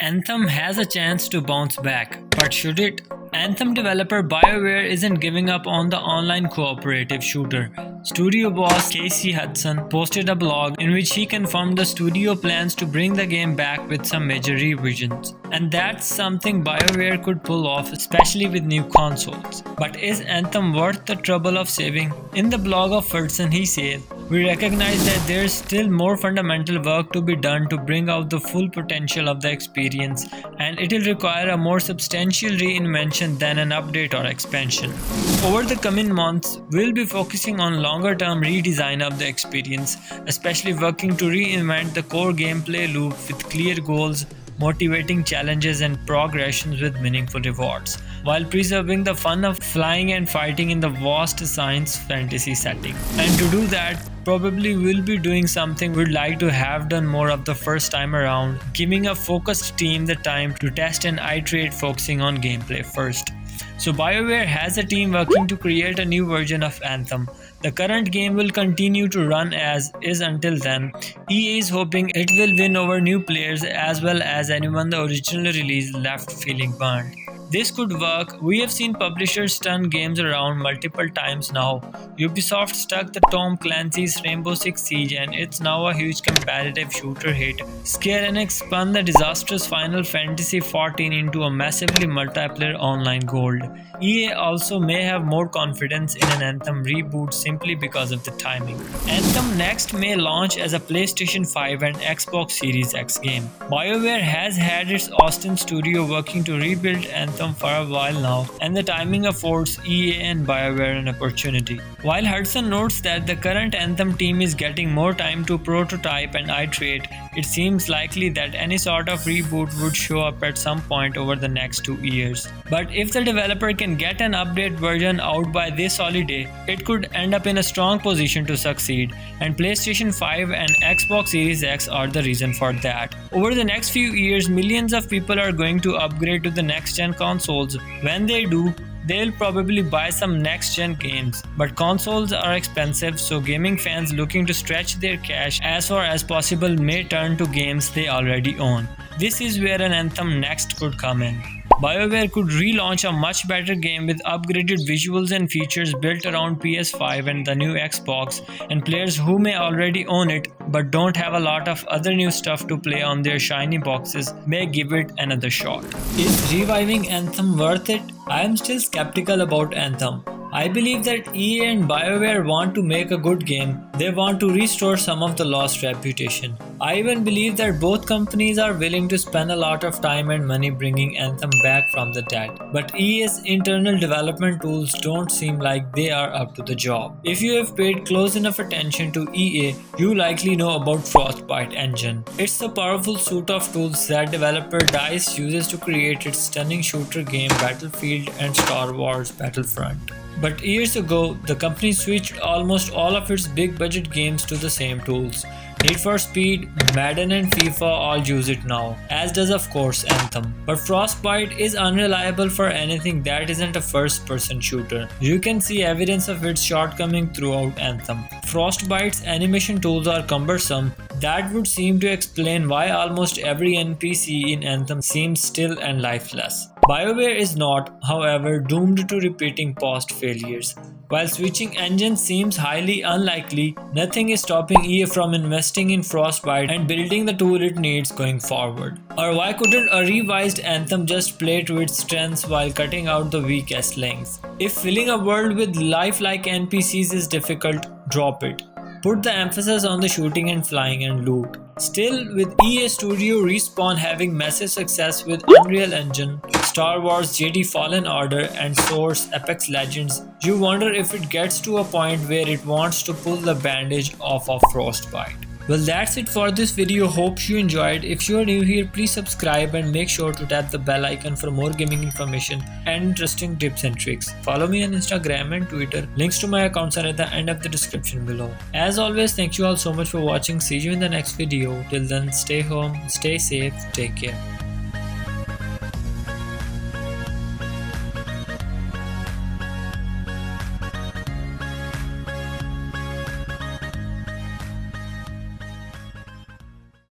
Anthem has a chance to bounce back, but should it? Anthem developer BioWare isn't giving up on the online cooperative shooter. Studio boss Casey Hudson posted a blog in which he confirmed the studio plans to bring the game back with some major revisions. And that's something BioWare could pull off, especially with new consoles. But is Anthem worth the trouble of saving? In the blog of Hudson, he says, "We recognize that there's still more fundamental work to be done to bring out the full potential of the experience, and it'll require a more substantial reinvention than an update or expansion. Over the coming months, we'll be focusing on longer-term redesign of the experience, especially working to reinvent the core gameplay loop with clear goals, motivating challenges and progressions with meaningful rewards, while preserving the fun of flying and fighting in the vast science fantasy setting. And to do that, probably we'll be doing something we'd like to have done more of the first time around, giving a focused team the time to test and iterate, focusing on gameplay first." So BioWare has a team working to create a new version of Anthem. The current game will continue to run as is until then. EA is hoping it will win over new players as well as anyone the original release left feeling burned. This could work. We have seen publishers turn games around multiple times now. Ubisoft stuck the Tom Clancy's Rainbow Six Siege and it's now a huge competitive shooter hit. Square Enix spun the disastrous Final Fantasy XIV into a massively multiplayer online gold. EA also may have more confidence in an Anthem reboot simply because of the timing. Anthem next may launch as a PlayStation 5 and Xbox Series X game. BioWare has had its Austin studio working to rebuild Anthem for a while now, and the timing affords EA and BioWare an opportunity. While Hudson notes that the current Anthem team is getting more time to prototype and iterate, it seems likely that any sort of reboot would show up at some point over the next 2 years. But if the developer can get an update version out by this holiday, it could end up in a strong position to succeed, and PlayStation 5 and Xbox Series X are the reason for that. Over the next few years, millions of people are going to upgrade to the next-gen consoles. When they do, they'll probably buy some next-gen games, but consoles are expensive, so gaming fans looking to stretch their cash as far as possible may turn to games they already own. This is where an Anthem next could come in. BioWare could relaunch a much better game with upgraded visuals and features built around PS5 and the new Xbox, and players who may already own it but don't have a lot of other new stuff to play on their shiny boxes may give it another shot. Is reviving Anthem worth it? I am still skeptical about Anthem. I believe that EA and BioWare want to make a good game. They want to restore some of the lost reputation. I even believe that both companies are willing to spend a lot of time and money bringing Anthem back from the dead. But EA's internal development tools don't seem like they are up to the job. If you have paid close enough attention to EA, you likely know about Frostbite Engine. It's the powerful suite of tools that developer DICE uses to create its stunning shooter game Battlefield and Star Wars Battlefront. But years ago, the company switched almost all of its big budget games to the same tools. Need for Speed, Madden and FIFA all use it now, as does of course Anthem. But Frostbite is unreliable for anything that isn't a first-person shooter. You can see evidence of its shortcoming throughout Anthem. Frostbite's animation tools are cumbersome. That would seem to explain why almost every NPC in Anthem seems still and lifeless. BioWare is not, however, doomed to repeating past failures. While switching engines seems highly unlikely, nothing is stopping EA from investing in Frostbite and building the tool it needs going forward. Or why couldn't a revised Anthem just play to its strengths while cutting out the weakest links? If filling a world with lifelike NPCs is difficult, drop it. Put the emphasis on the shooting and flying and loot. Still, with EA Studio Respawn having massive success with Unreal Engine, Star Wars Jedi Fallen Order and Source Apex Legends, you wonder if it gets to a point where it wants to pull the bandage off of Frostbite. Well, that's it for this video. Hope you enjoyed. If you are new here, please subscribe and make sure to tap the bell icon for more gaming information and interesting tips and tricks. Follow me on Instagram and Twitter. Links to my accounts are at the end of the description below. As always, thank you all so much for watching. See you in the next video. Till then, stay home, stay safe, take care.